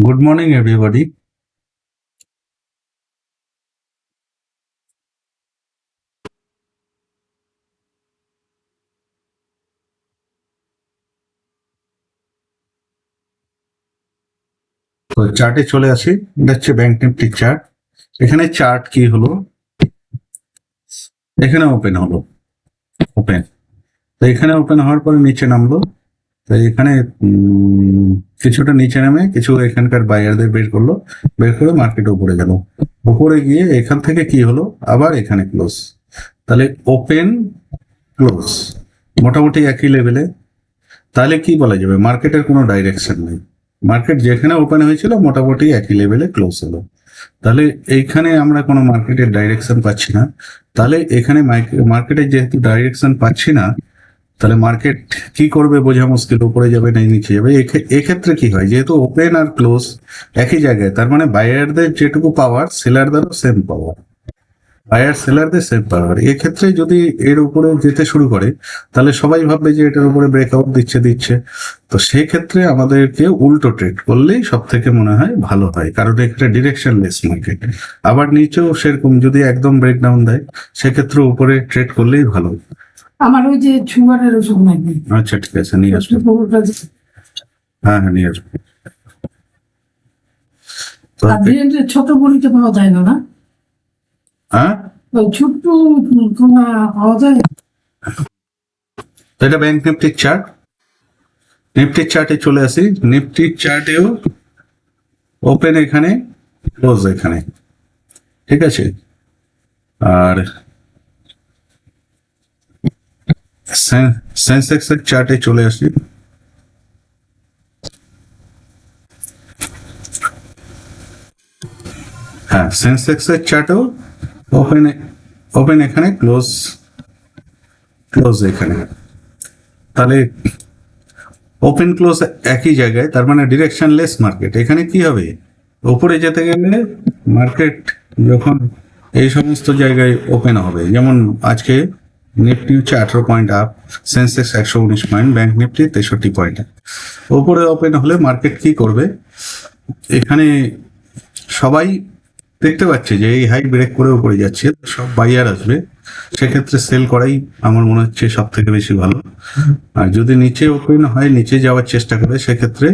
Good morning, everybody. তো চার্টে চলে আসি। এটা হচ্ছে ব্যাংক নিফটির চার্ট। এখানে চার্ট কি হলো, এখানে ওপেন হলো, ওপেন। তো এখানে ওপেন হওয়ার পরে নিচে নামলো। তো এখানে কিছুটা নিচে নামে কিছু এখানকার বায়ারদের বের করলো, বের করে মার্কেট উপরে গেল। উপরে গিয়ে এখান থেকে কি হলো, আবার এখানে ক্লোজ। তাহলে ওপেন ক্লোজ মোটামুটি একই লেভেলে। তাহলে কি বলা যাবে, মার্কেটের কোনো ডাইরেকশন নেই। মার্কেট যেখানে ওপেন হয়েছিল মোটামুটি একই লেভেলে ক্লোজ হলো। তাহলে এইখানে আমরা কোনো মার্কেটের ডাইরেকশন পাচ্ছি না। তাহলে এখানে মার্কেটের যেহেতু ডাইরেকশন পাচ্ছি না, তাহলে মার্কেট কি করবে বোঝা মুশকিল, উপরে যাবে না নিচে যাবে। এক্ষেত্রে কি হয়, যেহেতু ওপেন আর ক্লোজ একই জায়গায়, তার মানে বায়ারদের যেটুকু পাওয়ার সেলারদেরও সেম পাওয়ার, বায়ার সেলারদের সেম পাওয়ার। এক্ষেত্রে যদি এর উপরে যেতে শুরু করে, তাহলে সবাই ভাববে যে এটার উপরে ব্রেকআউট দিচ্ছে। তো সেক্ষেত্রে আমাদেরকে উল্টো ট্রেড করলেই সব থেকে মনে হয় ভালো হয়, কারণ এখানে ডিরেকশনলেস মার্কেট। আবার নিচেও সেরকম যদি একদম ব্রেকডাউন দেয়, সেক্ষেত্রে উপরে ট্রেড করলেই ভালো। আমার ওই যে সুগারের ওষুধ নাকি। আচ্ছা, ঠিক আছে, নিয়ে আসবো। হ্যাঁ, নিয়ে আসবো। তো ছোট বড়িতে পাওয়া যায় না, না? হ্যাঁ, ওই ছোট্ট কোনা পাওয়া যায়। তো এটা ব্যাংক নিফটির চার্ট। নিফটির চার্টে চলে আসি। নিফটির চার্টেও ওপেন এখানে, ক্লোজ এখানে, ঠিক আছে। আর সেন্সেক্স এর চার্টে চলে আসি। হ্যাঁ, সেন্সেক্স এর চার্টেও ওপেন, ওপেন এখানে, ক্লোজ, ক্লোজ এখানে। তাহলে ওপেন ক্লোজ একই জায়গায়, তার মানে ডিরেকশনলেস মার্কেট। এখানে কি হবে, উপরে যেতে গেলে মার্কেট যখন এই সমস্ত জায়গায় ওপেন হবে, যেমন আজকে নিফটি হচ্ছে 18 point up, Sensex 119 point, bank Nifty 63 point. ওপরে ওপেন হলে মার্কেট কি করবে, এখানে সবাই দেখতে পাচ্ছে যে এই হাই ব্রেক করে উপরে যাচ্ছে, সব বাইয়ার আসবে। সেক্ষেত্রে সেল করাই আমার মনে হচ্ছে সব থেকে বেশি ভালো। আর যদি নিচে ওপেন হয়, নিচে যাওয়ার চেষ্টা করে, সেক্ষেত্রে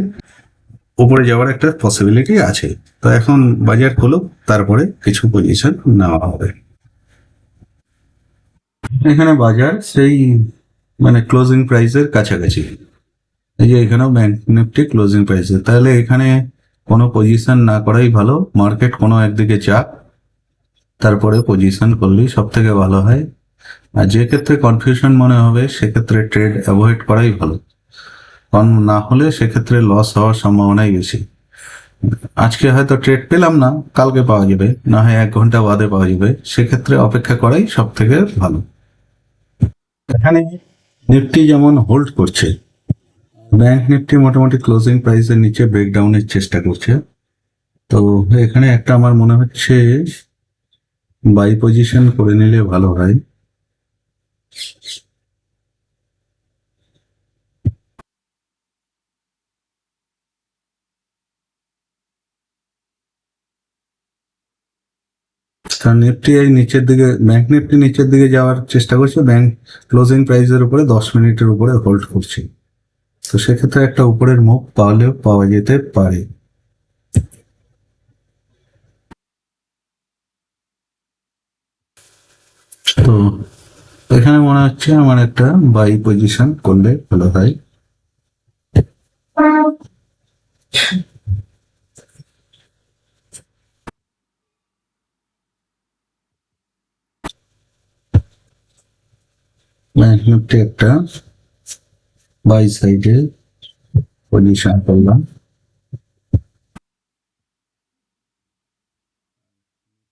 উপরে যাওয়ার একটা পসিবিলিটি আছে। তো এখন বাজার খুলুক, তারপরে কিছু পজিশন নেওয়া হবে। এখানে বাজার সেই মানে ক্লোজিং প্রাইসের কাছাকাছি। এই যে এখানেও ব্যাংক নিফটি ক্লোজিং প্রাইসে, তাহলে এখানে কোনো পজিশন না করাই ভালো। মার্কেট কোনো একদিকে যাক, তারপরে পজিশন করলেই সব থেকে ভালো হয়। আর যে ক্ষেত্রে কনফিউশন মনে হবে, সেক্ষেত্রে ট্রেড অ্যাভয়েড করাই ভালো, কারণ না হলে সেক্ষেত্রে লস হওয়ার সম্ভাবনাই বেশি। আজকে হয়তো ট্রেড পেলাম না, কালকে পাওয়া যাবে, না হয় 1 ঘন্টা বাদে পাওয়া যাবে। সেক্ষেত্রে অপেক্ষা করাই সব থেকে ভালো। এখানে নিফটি যেমন হোল্ড করছে, ব্যাংক নিফটি মোটামুটি ক্লোজিং প্রাইসের নিচে ব্রেকডাউনের চেষ্টা করছে। তো এখানে একটা আমার মনে হচ্ছে বাই পজিশন করে নিলে ভালো হয়। কারণ নিফটি এই নিচের দিকে, ব্যাংক নিফটি নিচের দিকে যাওয়ার চেষ্টা করছে, ব্যাংক ক্লোজিং প্রাইসের উপরে 10 মিনিটের উপরে হোল্ড করছে। তো সেক্ষেত্রে একটা উপরের মুখ পাওয়ালেও পাওয়া যেতে পারে। তো এখানে মনে হচ্ছে আমার একটা বাই পজিশন করলে ভালো হয়। ব্যাংক নিফটি একটা বাই সাইডে পজিশন করলাম।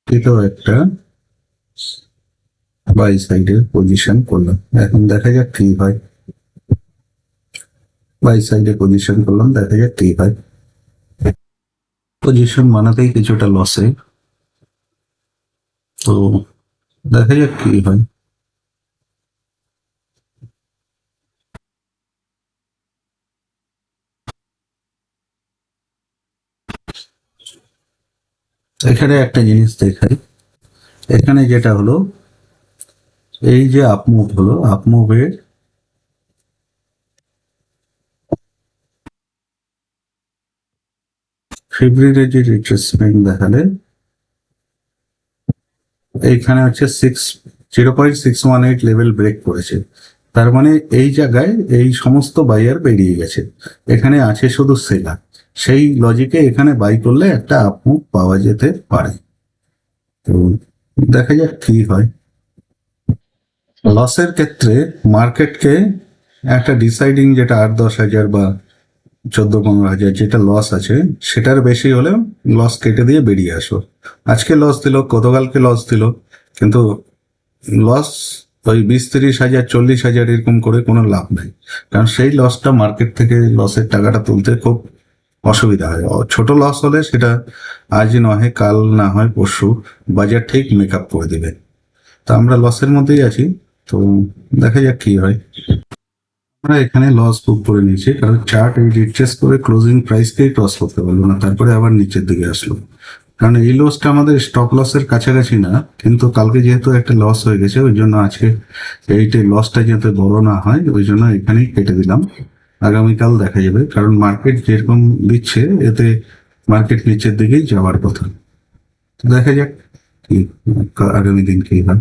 এটাও একটা বাই সাইডে পজিশন করলাম। এখন দেখা যাক কি হয়। বাই সাইডে পজিশন করলাম, দেখা যাক কি হয়। পজিশন বানাতেই কিছুটা লসে, তো দেখা যাক কি হয়। এখানে একটা জিনিস দেখাই, এখানে যেটা হলো এই যে আপমুভ হলো, আপমুভের ফেব্রুয়ারির যে রিট্রেসমেন্ট দেখালে এইখানে হচ্ছে 0.618 লেভেল ব্রেক করেছে। তার মানে এই জায়গায় এই সমস্ত বাইয়ার বেরিয়ে গেছে, এখানে আছে শুধু সেলার। সেই লজিকে এখানে বাই করলে একটা আপমুভ পাওয়া যেতে পারে। তো দেখা যাক কি হয়। লসের ক্ষেত্রে মার্কেটকে একটা ডিসাইডিং, যেটা 8-10 হাজার বা 14-15 হাজার যেটা লস আছে, সেটার বেশি হলে লস কেটে দিয়ে বেরিয়ে আসো। আজকে লস দিল, গতকালকে লস দিল, কিন্তু লস ওই 20-30 হাজার 40 হাজার এরকম করে কোনো লাভ নেই, কারণ সেই লসটা মার্কেট থেকে লসের টাকাটা তুলতে খুব অসুবিধা হয়। ছোট লস হলে সেটা আজ নয় কাল, না হয় পরশু বাজার ঠিক মেক আপ করে দেবে। তা আমরা লসের মধ্যেই আছি, তো দেখা যাক কি হয়। আমরা এখানে লস বুক করে নিয়েছি, কারণ চার্ট এই রিট্রেস করে ক্লোজিং প্রাইসকেই ক্রস করতে পারলো না, তারপরে আবার নিচের দিকে আসলো। কারণ এই লসটা আমাদের স্টপ লসের কাছাকাছি না, কিন্তু কালকে যেহেতু একটা লস হয়ে গেছে, ওই জন্য আজকে এইটা লসটা যাতে বড় না হয়, ওই জন্য এখানেই কেটে দিলাম। আগামীকাল দেখা যাবে, কারণ মার্কেট যেরকম দিচ্ছে এতে মার্কেট নিচের দিকেই যাওয়ার কথা। তো দেখা যাক কি আগামী দিন কি হয়।